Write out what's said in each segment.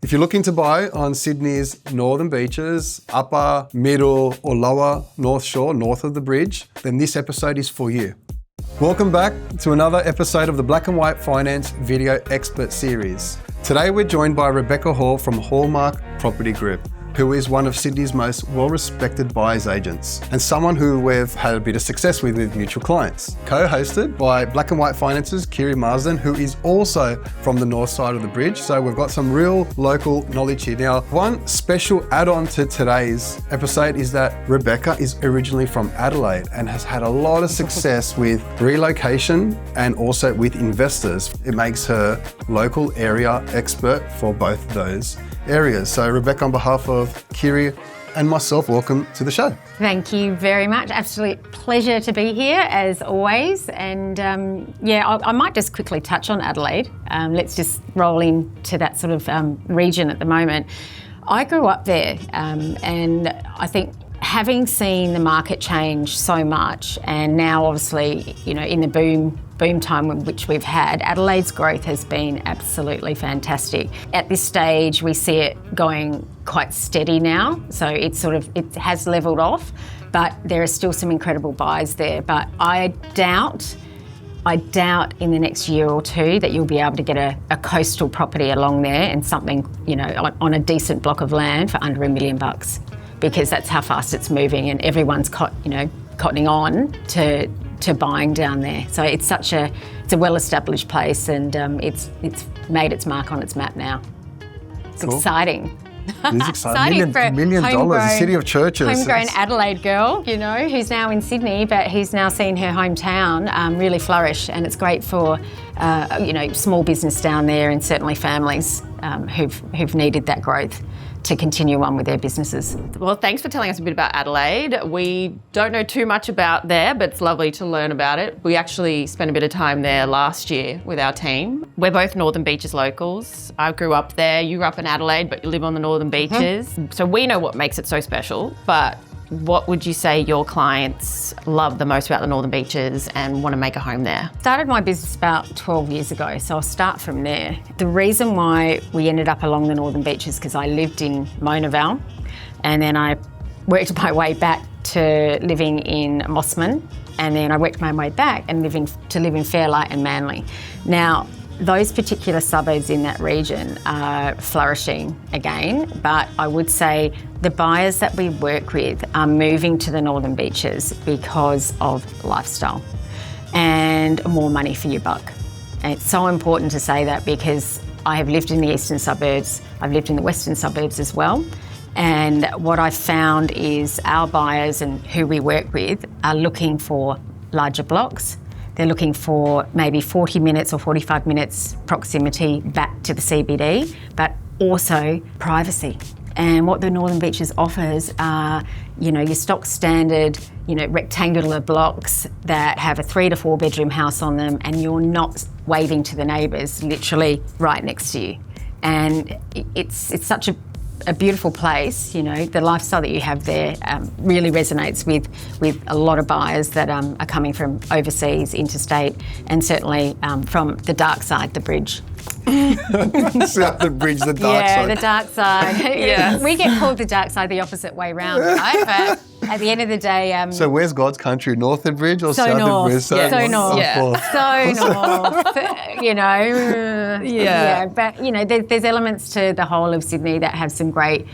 If you're looking to buy on Sydney's northern beaches, upper, middle or lower North Shore, north of the bridge, then this episode is for you. Welcome back to another episode of the Black and White Finance Video Expert Series. Today we're joined by Rebecca Hall from Hallmarq Property Group, who is one of Sydney's most well-respected buyers agents and someone who we've had a bit of success with mutual clients. Co-hosted by Black and White Finance's Kiri Marsden, who is also from the north side of the bridge. So we've got some real local knowledge here. Now, one special add-on to today's episode is that Rebecca is originally from Adelaide and has had a lot of success with relocation and also with investors. It makes her local area expert for both those areas. So Rebecca, on behalf of Kiri and myself, welcome to the show. Thank you very much. Absolute pleasure to be here as always. And I might just quickly touch on Adelaide. Let's just roll into that sort of region at the moment. I grew up there and I think having seen the market change so much, and now obviously, in the boom time which we've had, Adelaide's growth has been absolutely fantastic. At this stage, we see it going quite steady now. So it has leveled off, but there are still some incredible buys there. But I doubt in the next year or two that you'll be able to get a coastal property along there and something, on a decent block of land for under $1 million, because that's how fast it's moving and everyone's cottoning on to buying down there. So it's a well-established place, and it's made its mark on its map now. It's cool. Exciting. It is exciting. $1 million, the city of churches. Homegrown Adelaide girl, who's now in Sydney, but who's now seen her hometown really flourish, and it's great for small business down there, and certainly families who've needed that growth to continue on with their businesses. Well, thanks for telling us a bit about Adelaide. We don't know too much about there, but it's lovely to learn about it. We actually spent a bit of time there last year with our team. We're both Northern Beaches locals. I grew up there, you grew up in Adelaide, but you live on the Northern Beaches. So we know what makes it so special, but what would you say your clients love the most about the Northern Beaches and want to make a home there? Started my business about 12 years ago, so I'll start from there. The reason why we ended up along the Northern Beaches is because I lived in Mona Vale, and then I worked my way back to living in Mossman, and then I worked my way back and live in Fairlight and Manly. Now, those particular suburbs in that region are flourishing again, but I would say the buyers that we work with are moving to the Northern Beaches because of lifestyle and more money for your buck. And it's so important to say that because I have lived in the eastern suburbs, I've lived in the western suburbs as well. And what I've found is our buyers and who we work with are looking for larger blocks. They're looking for maybe 40 minutes or 45 minutes proximity back to the CBD, but also privacy. And what the Northern Beaches offers are, your stock standard, rectangular blocks that have a 3 to 4 bedroom house on them, and you're not waving to the neighbours literally right next to you. And it's such a beautiful place. The lifestyle that you have there really resonates with a lot of buyers that are coming from overseas, interstate, and certainly from the dark side, the bridge. The bridge, the dark side. Yeah, the dark side. Yes. We get called the dark side the opposite way round, right? But at the end of the day... so where's God's country? North of the bridge or south of the bridge? So north. Yeah. But, there's elements to the whole of Sydney that have some great,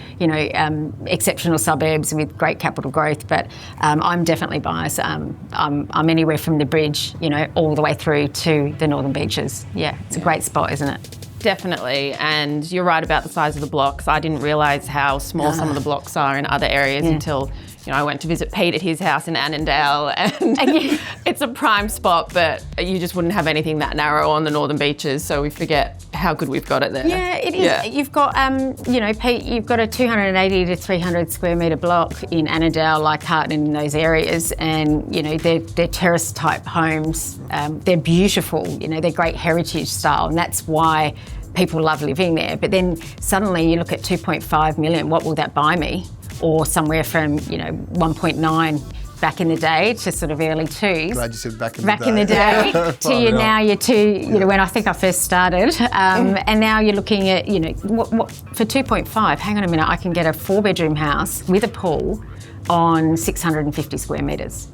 exceptional suburbs with great capital growth. But I'm definitely biased. I'm anywhere from the bridge, all the way through to the Northern Beaches. Yeah, it's a great spot, isn't it? Definitely, and you're right about the size of the blocks. I didn't realise how small some of the blocks are in other areas until I went to visit Pete at his house in Annandale, and it's a prime spot, but you just wouldn't have anything that narrow on the Northern Beaches, so we forget how good we've got it there. Yeah, it is. Yeah. You've got, Pete, you've got a 280 to 300 square metre block in Annandale, Leichhardt, in those areas, and, they're terrace type homes. They're beautiful, they're great heritage style, and that's why people love living there. But then suddenly you look at 2.5 million, what will that buy me? Or somewhere from 1.9 back in the day to sort of early twos. Glad you said back in the day. To you now, you're when I think I first started. And now you're looking at, what for 2.5, hang on a minute, I can get a 4-bedroom house with a pool on 650 square metres.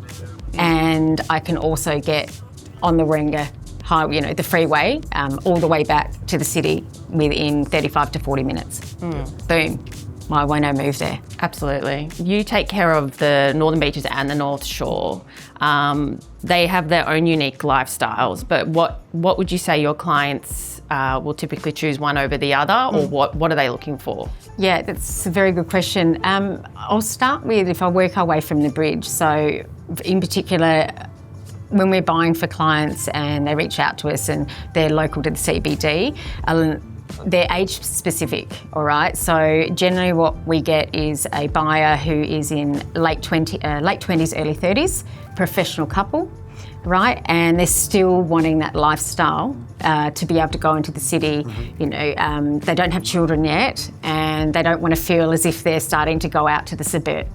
And I can also get on the Warringah Highway, the freeway, all the way back to the city within 35 to 40 minutes. Boom. Why won't I move there? Absolutely. You take care of the Northern Beaches and the North Shore. They have their own unique lifestyles, but what would you say your clients will typically choose one over the other, or what are they looking for? Yeah, that's a very good question. I'll start with if I work our way from the bridge. So in particular, when we're buying for clients and they reach out to us and they're local to the CBD, they're age specific, all right? So generally what we get is a buyer who is in late 20s, early 30s, professional couple, right? And they're still wanting that lifestyle to be able to go into the city. They don't have children yet, and they don't want to feel as if they're starting to go out to the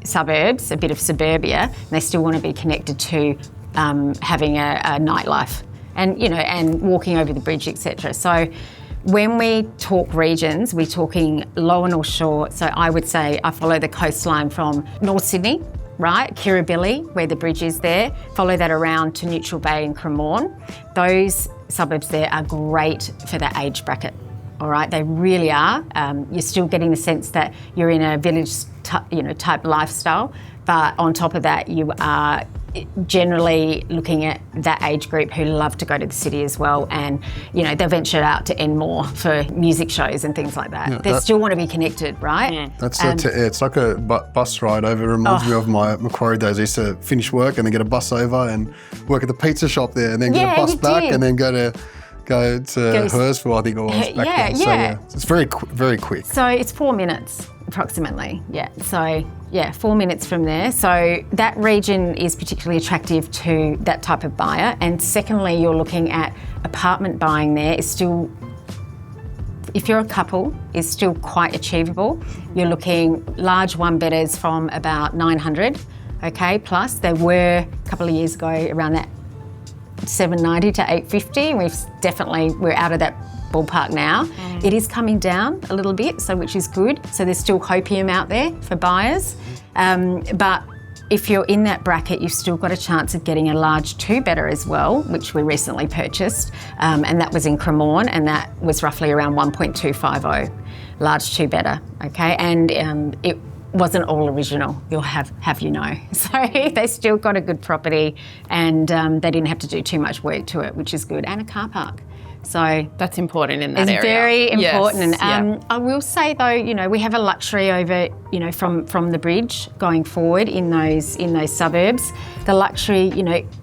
suburbs, a bit of suburbia, and they still want to be connected to having a nightlife and walking over the bridge, etc. So when we talk regions, we're talking lower North Shore. So I would say I follow the coastline from North Sydney, right? Kiri, where the bridge is there. Follow that around to Neutral Bay and Cremorne. Those suburbs there are great for that age bracket. All right, they really are. You're still getting the sense that you're in a village type lifestyle, but on top of that, you are generally looking at that age group who love to go to the city as well, and they'll venture out to Enmore for music shows and things like that. Yeah, they still want to be connected, right? That's it's like a bus ride over. It reminds me of my Macquarie days. I used to finish work and then get a bus over and work at the pizza shop there, and then get a bus back and then go to Hurstville, I think it was back then. So it's very quick. So it's 4 minutes approximately. Yeah. So 4 minutes from there. So that region is particularly attractive to that type of buyer. And secondly, you're looking at apartment buying there is still, if you're a couple, is still quite achievable. You're looking large one-bedders from about 900, okay, plus. They were a couple of years ago around that 790 to 850. We're out of that ballpark now. It is coming down a little bit, which is good. So there's still hopium out there for buyers. But if you're in that bracket, you've still got a chance of getting a large 2-bedder as well, which we recently purchased. And that was in Cremorne, and that was roughly around 1.250, large 2-bedder, okay? And it wasn't all original, you'll have. So they still got a good property, and they didn't have to do too much work to it, which is good, and a car park. So that's important in that area. It's very important. Yes, I will say though, we have a luxury over, from the bridge going forward in those suburbs. The luxury,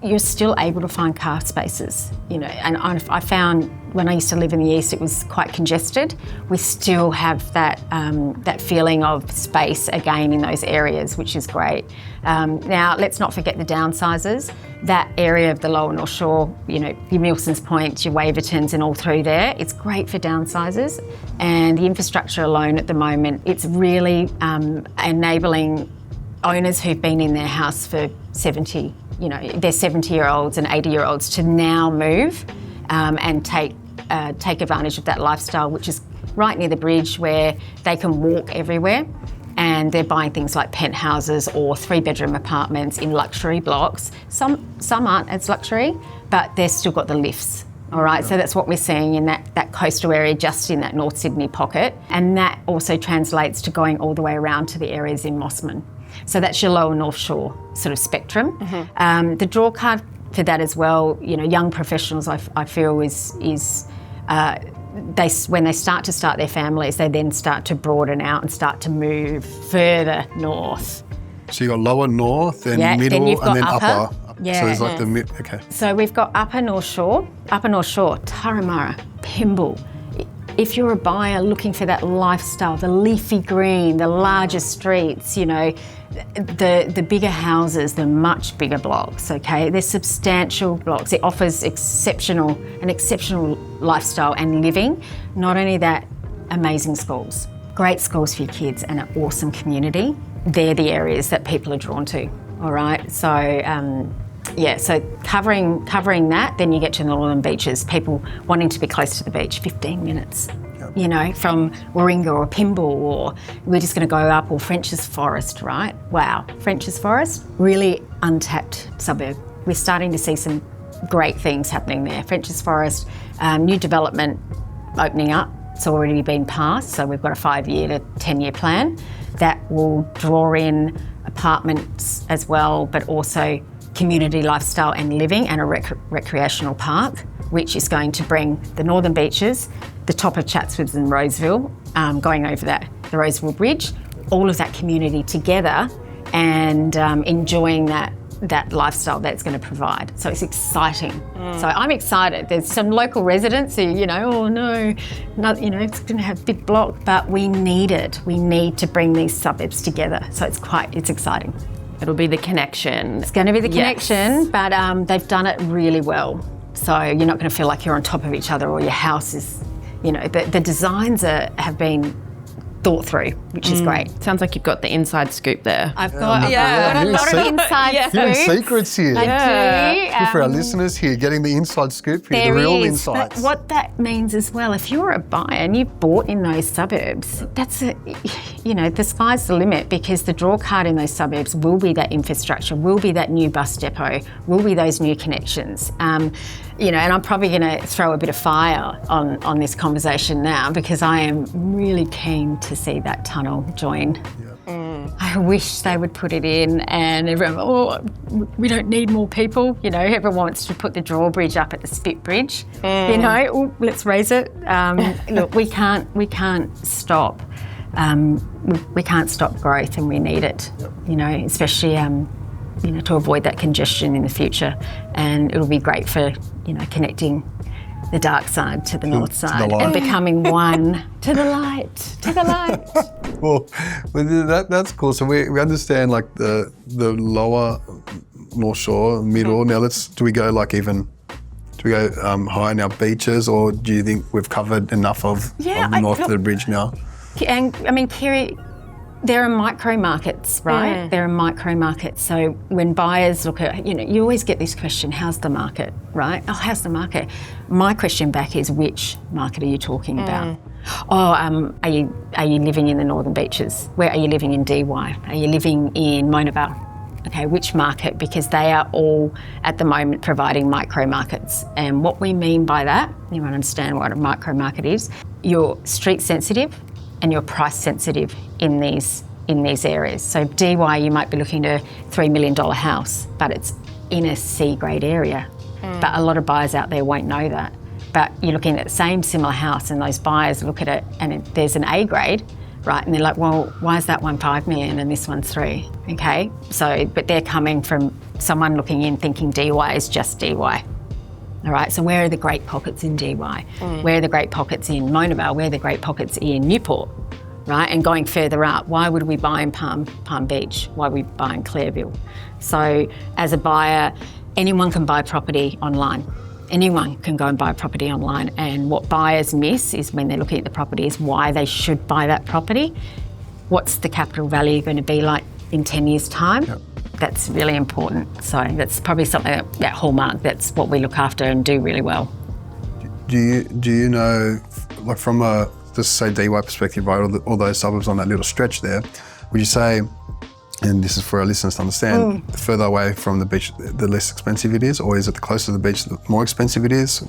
you're still able to find car spaces, and I found when I used to live in the east, it was quite congested. We still have that feeling of space again in those areas, which is great. Now, let's not forget the downsizers. That area of the lower North Shore, your Milsons Point, your Wavertons and all through there, it's great for downsizers. And the infrastructure alone at the moment, it's really enabling owners who've been in their house for 70, they're 70-year-olds and 80-year-olds to now move and take advantage of that lifestyle, which is right near the bridge where they can walk everywhere. And they're buying things like penthouses or 3-bedroom apartments in luxury blocks. Some aren't as luxury, but they've still got the lifts. All right, so that's what we're seeing in that coastal area, just in that North Sydney pocket. And that also translates to going all the way around to the areas in Mossman. So that's your lower North Shore sort of spectrum. The draw card for that as well, young professionals, I feel is when they start their families, they then start to broaden out and start to move further north. So you've got lower north and middle and then upper. Yeah. So there's like the mid, okay. So we've got upper North Shore, Turramurra, Pymble. If you're a buyer looking for that lifestyle, the leafy green, the larger streets, the bigger houses, the much bigger blocks, okay? They're substantial blocks. It offers an exceptional lifestyle and living. Not only that, amazing schools. Great schools for your kids and an awesome community. They're the areas that people are drawn to. all right? So, so covering that, then you get to the Northern Beaches, people wanting to be close to the beach, 15 minutes. You know, from Warringah or Pymble, or we're just going to go up, or French's Forest, right? Wow, French's Forest, really untapped suburb. We're starting to see some great things happening there. French's Forest, new development opening up. It's already been passed, so we've got a 5-year to 10-year plan that will draw in apartments as well, but also community lifestyle and living, and a recreational park, which is going to bring the Northern Beaches, the top of Chatsworth and Roseville, going over the Roseville Bridge, all of that community together, and enjoying that lifestyle that's going to provide. So it's exciting. So I'm excited. There's some local residents who, you know, oh no, not, you know, it's going to have a big block, but we need it. We need to bring these suburbs together. So it's exciting. It'll be the connection. It's going to be the connection, but they've done it really well. So you're not going to feel like you're on top of each other, or your house is, you know, the designs have been thought through, which is great. Sounds like you've got the inside scoop there. I've got a lot of inside Hidden scoops. secrets here. I do. Good for our listeners here, getting the inside scoop here, the real insights. But what that means as well, if you're a buyer and you've bought in those suburbs, the sky's the limit, because the draw card in those suburbs will be that infrastructure, will be that new bus depot, will be those new connections. And I'm probably going to throw a bit of fire on this conversation now, because I am really keen to see that tunnel join. I wish they would put it in, and everyone, we don't need more people. You know, everyone wants to put the drawbridge up at the Spit Bridge. You know, let's raise it. Look, we can't stop. We can't stop growth, and we need it. You know, especially to avoid that congestion in the future. And it'll be great for connecting the dark side to the north side and becoming one. To the light. Well, that's cool. So we understand like the lower North Shore, middle. Now do we go high in our beaches, or do you think we've covered enough of north of the bridge now? And I mean, Kiri, there are micro markets, right? There are micro markets. So when buyers look at, you always get this question, how's the market, right? Oh, how's the market? My question back is, which market are you talking about? Oh, are you living in the Northern Beaches? Where are you living in DY? Are you living in Mona Vale? Okay, which market? Because they are all at the moment providing micro markets. And what we mean by that, you want to understand what a micro market is, you're street sensitive and you're price sensitive in these areas. So DY, you might be looking at a $3 million house, but it's in a C grade area. But a lot of buyers out there won't know that. But you're looking at the same similar house, and those buyers look at it and there's an A grade, right? And they're like, well, why is that one 5 million and this one's 3? Okay, so, but they're coming from someone looking in thinking DY is just DY. All right, so where are the great pockets in DY? Where are the great pockets in Mona Vale? Where are the great pockets in Newport? Right, and going further up, why would we buy in Palm Beach? Why would we buy in Clairville? So as a buyer, anyone can buy property online. Anyone can go and buy a property online, and what buyers miss is when they're looking at the property is why they should buy that property. What's the capital value going to be like in 10 years' time? Yep. That's really important. So that's probably something that Hallmarq, that's what we look after and do really well. Do you know, like from a, just say DY perspective, right, all those suburbs on that little stretch there, would you say, and this is for our listeners to understand, the further away from the beach, the less expensive it is, or is it the closer to the beach, the more expensive it is?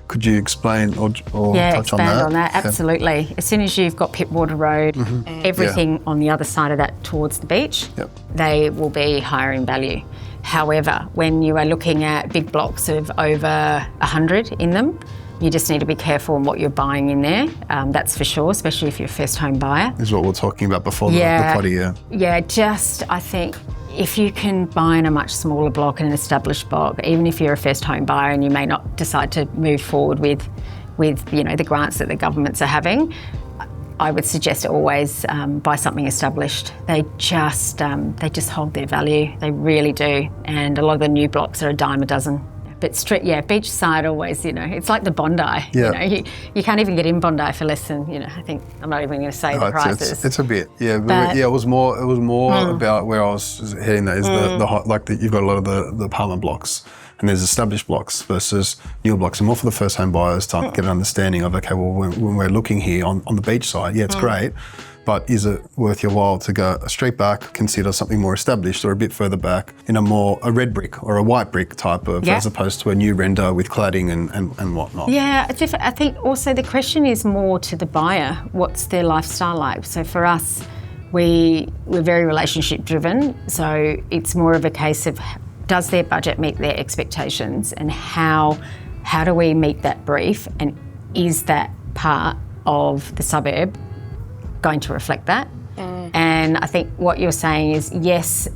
Could you explain or touch on that? Expand on that, absolutely. Yeah. As soon as you've got Pittwater Road, everything on the other side of that towards the beach, they will be higher in value. However, when you are looking at big blocks of over 100 in them, you just need to be careful on what you're buying in there, that's for sure, especially if you're a first home buyer. This is what we were talking about before the potty, I think if you can buy in a much smaller block, an established block, even if you're a first home buyer and you may not decide to move forward with the grants that the governments are having, I would suggest always buy something established. They just hold their value, they really do. And a lot of the new blocks are a dime a dozen. But beachside always, it's like the Bondi. Yeah. You can't even get in Bondi for less than, I think, I'm not even going to say the prices. It's a bit, but it was more about where I was heading. That is you've got a lot of the apartment blocks, and there's established blocks versus newer blocks, and more for the first home buyers to get an understanding of, okay, well, when we're looking here on the beach side, it's great. But is it worth your while to go a street back, consider something more established, or a bit further back in a red brick or a white brick type of, as opposed to a new render with cladding and whatnot? Yeah, I think also the question is more to the buyer. What's their lifestyle like? So for us, we're very relationship driven. So it's more of a case of, does their budget meet their expectations, and how do we meet that brief, and is that part of the suburb going to reflect that? And I think what you're saying is, yes,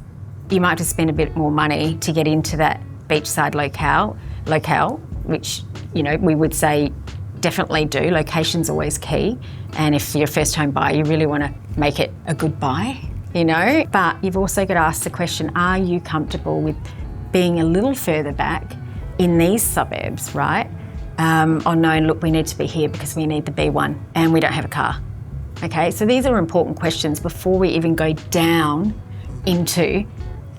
you might have to spend a bit more money to get into that beachside locale, which, we would say definitely do. Location's always key. And if you're a first home buyer, you really want to make it a good buy, But you've also got to ask the question, are you comfortable with being a little further back in these suburbs, right? No, look, we need to be here because we need the B1 and we don't have a car. Okay, so these are important questions before we even go down into,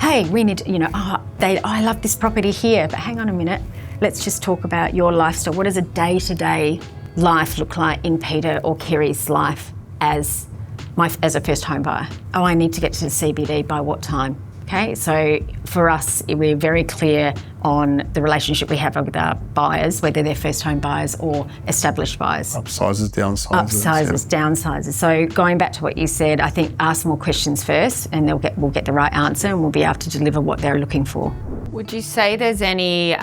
hey, we need to, I love this property here, but hang on a minute, let's just talk about your lifestyle. What does a day-to-day life look like in Peter or Kiri's life as a first home buyer? Oh, I need to get to the CBD by what time? Okay, so for us, we're very clear on the relationship we have with our buyers, whether they're first home buyers or established buyers. Upsizes, downsizes. Downsizes. So going back to what you said, I think ask more questions first, and we'll get the right answer, and we'll be able to deliver what they're looking for. Would you say there's any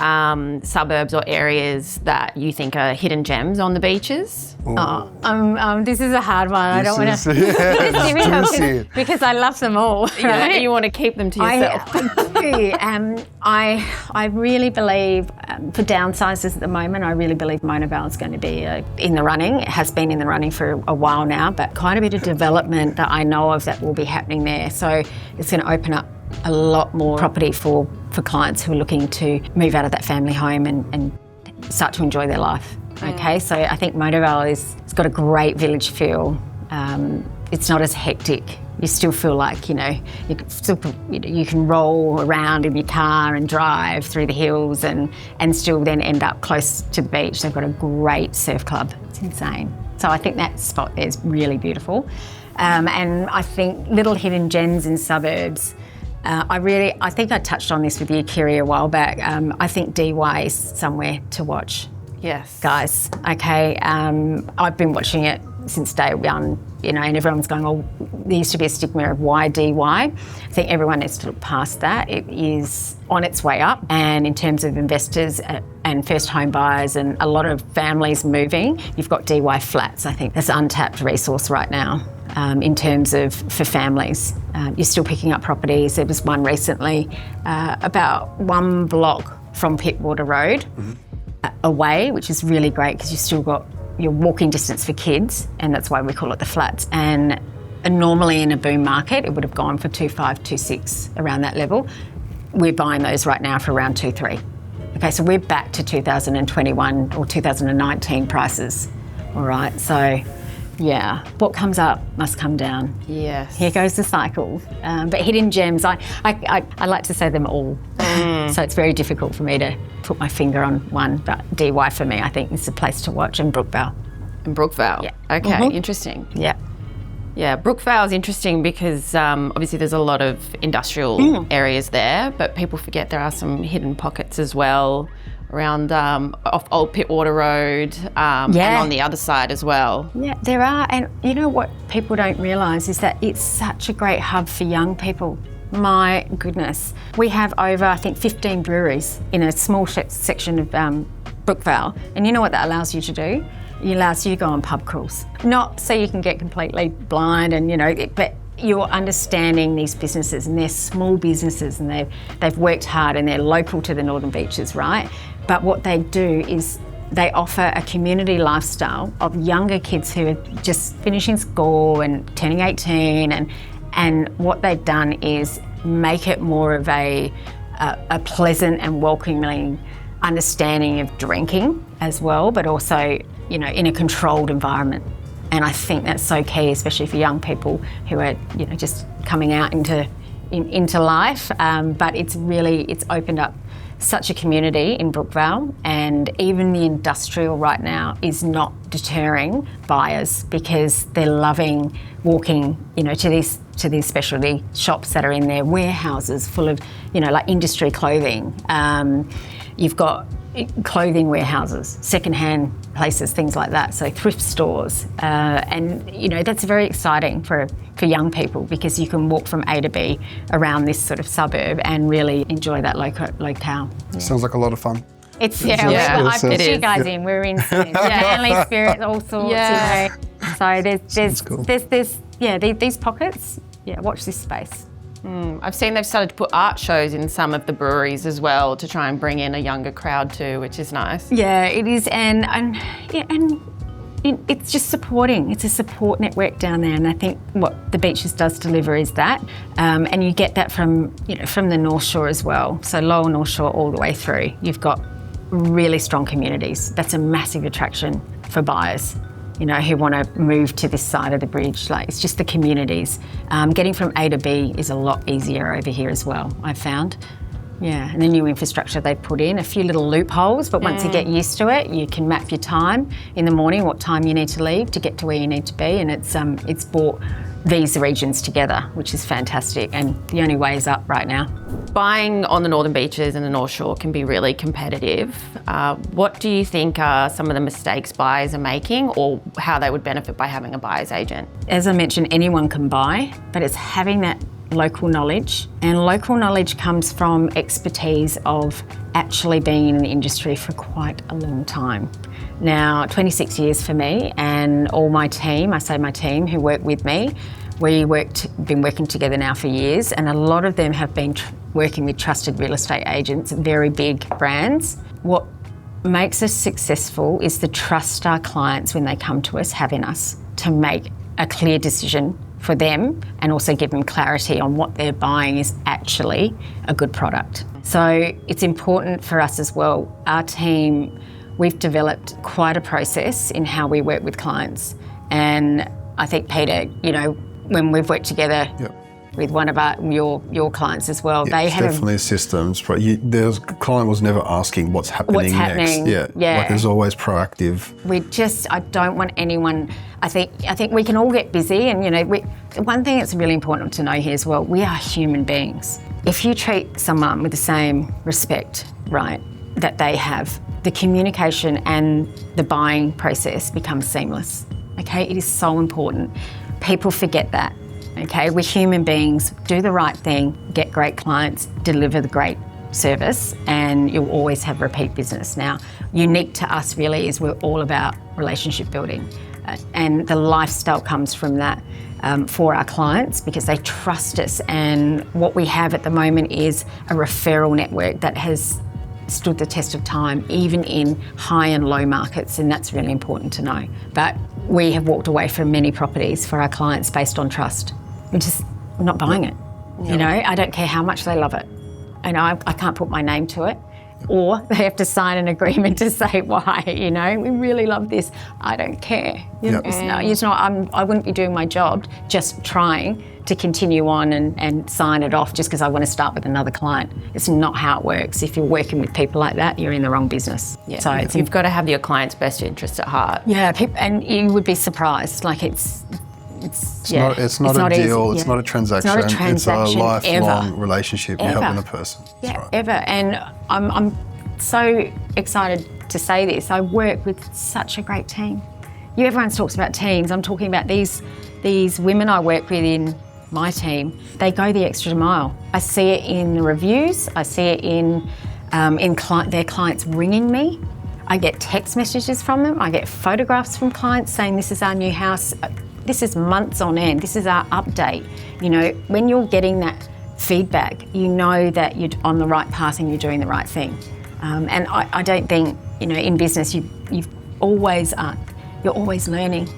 suburbs or areas that you think are hidden gems on the beaches? This is a hard one. I don't want to. It's difficult because I love them all. Right? You want to keep them to yourself. I do. I really believe for downsizers at the moment, I really believe Monavale is going to be in the running. It has been in the running for a while now, but quite a bit of development that I know of that will be happening there. So it's going to open up a lot more property for clients who are looking to move out of that family home and start to enjoy their life. Okay, so I think Monavale it's got a great village feel. It's not as hectic. You still feel like, you can roll around in your car and drive through the hills and still then end up close to the beach. They've got a great surf club. It's insane. So I think that spot there is really beautiful. And I think little hidden gems in suburbs. I think I touched on this with you, Kiri, a while back. I think DY is somewhere to watch. Yes. Guys, okay. I've been watching it since day one, and everyone's going, oh, there used to be a stigma of why DY. I think everyone needs to look past that. It is on its way up, and in terms of investors and first home buyers and a lot of families moving, you've got DY flats. I think that's an untapped resource right now. In terms of for families. You're still picking up properties. There was one recently about 1 block from Pittwater Road away, which is really great because you've still got your walking distance for kids, and that's why we call it the flats. And normally in a boom market, it would have gone for 2.5, 2.6, around that level. We're buying those right now for around 2.3. Okay, so we're back to 2021 or 2019 prices. All right, so yeah, what comes up must come down. Yes. Here goes the cycle. But hidden gems, I like to say them all. So it's very difficult for me to put my finger on one, but DY for me, I think is the place to watch, and Brookvale. And Brookvale? Yeah. Okay, interesting. Yeah. Yeah, Brookvale is interesting because obviously there's a lot of industrial areas there, but people forget there are some hidden pockets as well around off Old Pittwater Road and on the other side as well. Yeah, there are. And you know what people don't realise is that it's such a great hub for young people. My goodness. We have over, I think, 15 breweries in a small section of Brookvale. And you know what that allows you to do? It allows you to go on pub crawls. Not so you can get completely blind and, but you're understanding these businesses, and they're small businesses, and they've worked hard, and they're local to the Northern Beaches, right? But what they do is they offer a community lifestyle of younger kids who are just finishing school and turning 18, and what they've done is make it more of a pleasant and welcoming understanding of drinking as well, but also, you know, in a controlled environment. And I think that's so key, especially for young people who are, you know, just coming out into life. But it's opened up such a community in Brookvale, and even the industrial right now is not deterring buyers because they're loving walking, you know, to these specialty shops that are in their warehouses full of, you know, like industry clothing. You've got clothing warehouses, secondhand places, things like that. So thrift stores, and you know that's very exciting for young people because you can walk from A to B around this sort of suburb and really enjoy that locale. Yeah. Sounds like a lot of fun. It's I put you guys in. We're in family spirit, all sorts. You know. So there's these pockets. Yeah, watch this space. I've seen they've started to put art shows in some of the breweries as well to try and bring in a younger crowd too, which is nice. Yeah, it is, and it's just supporting. It's a support network down there, and I think what the Beaches does deliver is that, and you get that from the North Shore as well. So Lower North Shore all the way through, you've got really strong communities. That's a massive attraction for buyers, you know, who want to move to this side of the bridge. Like, it's just the communities. Getting from A to B is a lot easier over here as well, I've found. Yeah, and the new infrastructure they've put in, a few little loopholes, but once you get used to it, you can map your time in the morning, what time you need to leave to get to where you need to be, and it's brought these regions together, which is fantastic, and the only way is up right now. Buying on the Northern Beaches and the North Shore can be really competitive. What do you think are some of the mistakes buyers are making, or how they would benefit by having a buyer's agent? As I mentioned, anyone can buy, but it's having that local knowledge, and local knowledge comes from expertise of actually being in the industry for quite a long time. Now, 26 years for me, and all my team, I say my team who work with me, been working together now for years, and a lot of them have been working with trusted real estate agents, very big brands. What makes us successful is the trust our clients when they come to us have in us to make a clear decision for them, and also give them clarity on what they're buying is actually a good product. So it's important for us as well. Our team, we've developed quite a process in how we work with clients. And I think, Peter, you know, when we've worked together with one of your clients as well, they had definitely systems. The client was never asking what's happening next. Yeah, like there's always proactive. I don't want anyone. I think we can all get busy, and you know, one thing that's really important to know here as well, we are human beings. If you treat someone with the same respect, right, that they have, the communication and the buying process becomes seamless. Okay, it is so important. People forget that. Okay, we're human beings, do the right thing, get great clients, deliver the great service, and you'll always have repeat business. Now, unique to us really is we're all about relationship building, and the lifestyle comes from that for our clients because they trust us, and what we have at the moment is a referral network that has stood the test of time, even in high and low markets, and that's really important to know. But we have walked away from many properties for our clients based on trust. We're just not buying it. You know, I don't care how much they love it. And I can't put my name to it. Or they have to sign an agreement to say why, you know, we really love this. I don't care. I wouldn't be doing my job just trying to continue on and sign it off just because I want to start with another client. It's not how it works. If you're working with people like that, you're in the wrong business. Yeah. So you've got to have your client's best interest at heart. Yeah, and you would be surprised. Like it's not a deal. Easy. It's not a transaction. It's not a transaction. It's a lifelong ever. relationship. You're helping a person. Yeah, right. ever. And I'm so excited to say this. I work with such a great team. Everyone talks about teams. I'm talking about these women I work with in my team. They go the extra mile. I see it in the reviews. I see it in their clients ringing me. I get text messages from them. I get photographs from clients saying this is our new house. This is months on end. This is our update. You know, when you're getting that feedback, you know that you're on the right path and you're doing the right thing. And I don't think, you know, in business you're always learning.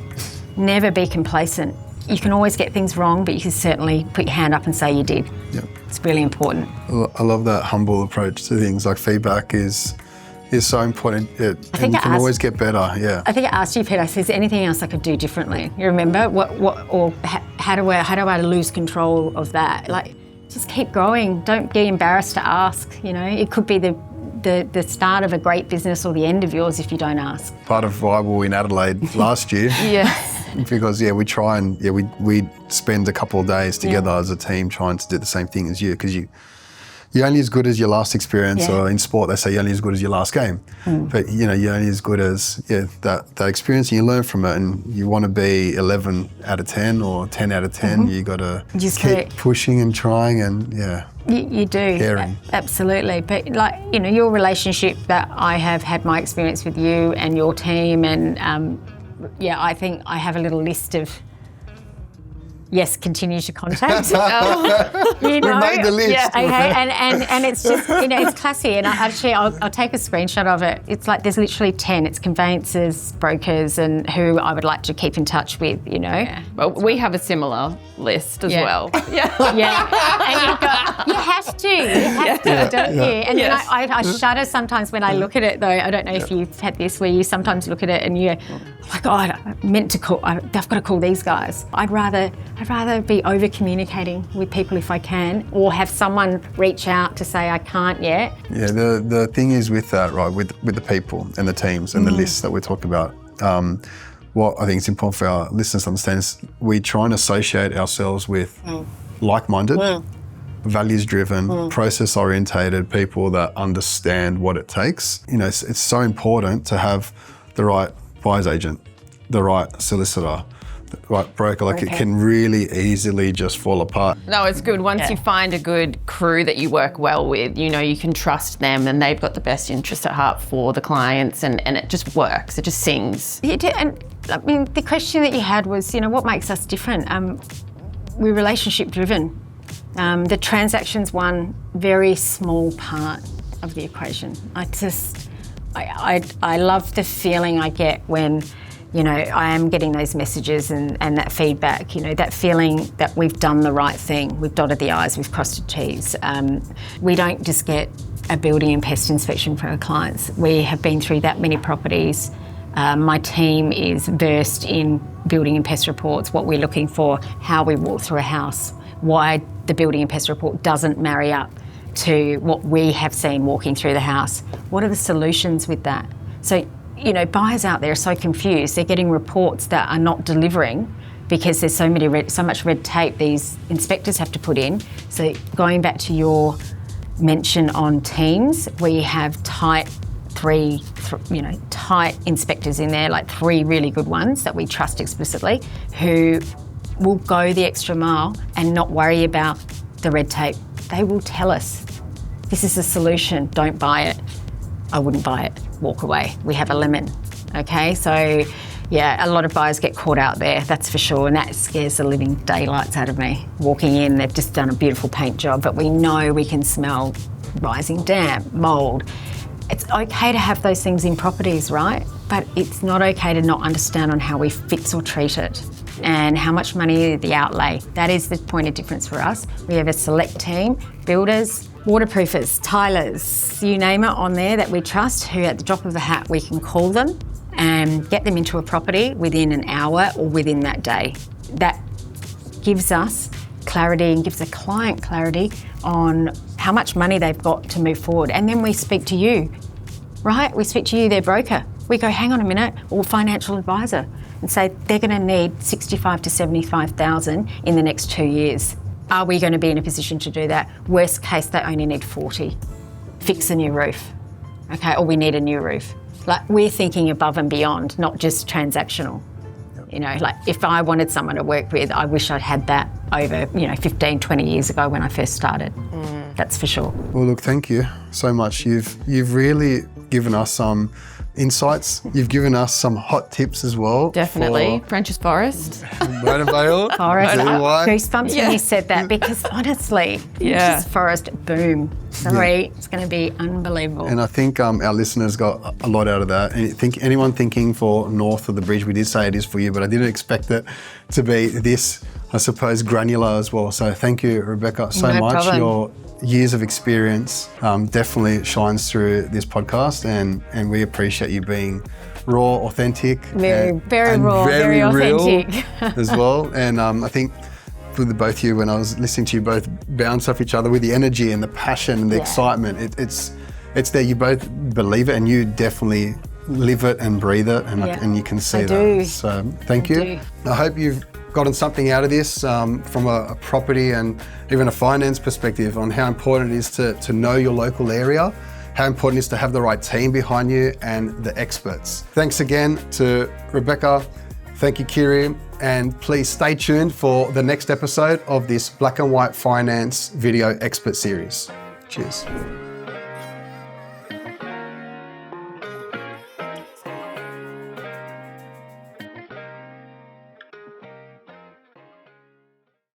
Never be complacent. You can always get things wrong, but you can certainly put your hand up and say you did. Yep. It's really important. I love that humble approach to things. Like feedback is is so important. And you can always get better. Yeah. I think I asked you, Peter, is there anything else I could do differently? You remember how do I lose control of that? Like, just keep going. Don't be embarrassed to ask. You know, it could be the start of a great business or the end of yours if you don't ask. Part of why we were in Adelaide last year. Because we try and we spend a couple of days together as a team trying to do the same thing as you, because you're only as good as your last experience, or in sport they say you're only as good as your last game. But you're only as good as that experience, and you learn from it. And you want to be 11 out of 10 or 10 out of 10. You got to keep pushing and trying, and You do, caring. Absolutely. But your relationship that I have had my experience with you and your team, and I think I have a little list of continue to contact. We made the list. Yeah, okay. And it's just, it's classy. And I'll take a screenshot of it. It's like there's literally 10. It's conveyancers, brokers, and who I would like to keep in touch with, Well, we have a similar list as well. And you have to, don't you? And then I shudder sometimes when I look at it, though. I don't know if you've had this, where you sometimes look at it and you're, oh my God, I meant to call, I've got to call these guys. I'd rather be over-communicating with people if I can, or have someone reach out to say I can't yet. Yeah, the thing is with that, right, with the people and the teams and the lists that we're talking about, what I think is important for our listeners to understand is we try and associate ourselves with like-minded, values-driven, process-orientated people that understand what it takes. It's so important to have the right buyer's agent, the right solicitor, right broker. It can really easily just fall apart. No, it's good. Once you find a good crew that you work well with, you can trust them, and they've got the best interest at heart for the clients, and it just works. It just sings. Yeah, and I mean, the question that you had was, what makes us different? We're relationship driven. The transaction's one very small part of the equation. I love the feeling I get when I am getting those messages and that feedback, that feeling that we've done the right thing. We've dotted the I's, we've crossed the T's. We don't just get a building and pest inspection for our clients. We have been through that many properties. My team is versed in building and pest reports, what we're looking for, how we walk through a house, why the building and pest report doesn't marry up to what we have seen walking through the house. What are the solutions with that? So, buyers out there are so confused. They're getting reports that are not delivering because there's so much red tape these inspectors have to put in. So going back to your mention on teams, we have tight inspectors in there, like 3 really good ones that we trust explicitly, who will go the extra mile and not worry about the red tape. They will tell us, this is the solution, don't buy it. I wouldn't buy it, walk away. We have a limit, okay? So, a lot of buyers get caught out there, that's for sure, and that scares the living daylights out of me. Walking in, they've just done a beautiful paint job, but we know we can smell rising damp, mould. It's okay to have those things in properties, right? But it's not okay to not understand on how we fix or treat it and how much money the outlay. That is the point of difference for us. We have a select team, builders, waterproofers, tilers, you name it on there that we trust, who at the drop of a hat we can call them and get them into a property within an hour or within that day. That gives us clarity and gives the client clarity on how much money they've got to move forward. And then we speak to you, right? We speak to you, their broker. We go, hang on a minute, or financial advisor, and say they're going to need 65 to 75,000 in the next 2 years. Are we going to be in a position to do that? Worst case, they only need 40. Fix a new roof, okay? Or we need a new roof. Like, we're thinking above and beyond, not just transactional. Like if I wanted someone to work with, I wish I'd had that over, 15, 20 years ago when I first started. That's for sure. Well, look, thank you so much. You've really given us some insights. You've given us some hot tips as well. Definitely. French's Forest. Mona Vale. Forest. Goosebumps when you said that, because honestly, French's Forest, boom. Sorry, it's going to be unbelievable. And I think our listeners got a lot out of that. And anyone thinking for north of the bridge, we did say it is for you, but I didn't expect it to be this, I suppose, granular as well. So thank you, Rebecca, so much. Problem. years of experience definitely shines through this podcast, and we appreciate you being raw, authentic, very raw, very real authentic as well. And I think for the both of you, when I was listening to you both bounce off each other with the energy and the passion and the excitement, it's there. You both believe it, and you definitely live it and breathe it, and you can see that. So thank you. I hope you've gotten something out of this from a property and even a finance perspective on how important it is to know your local area, how important it is to have the right team behind you and the experts. Thanks again to Rebecca. Thank you, Kiri. And please stay tuned for the next episode of this Black and White Finance video expert series. Cheers.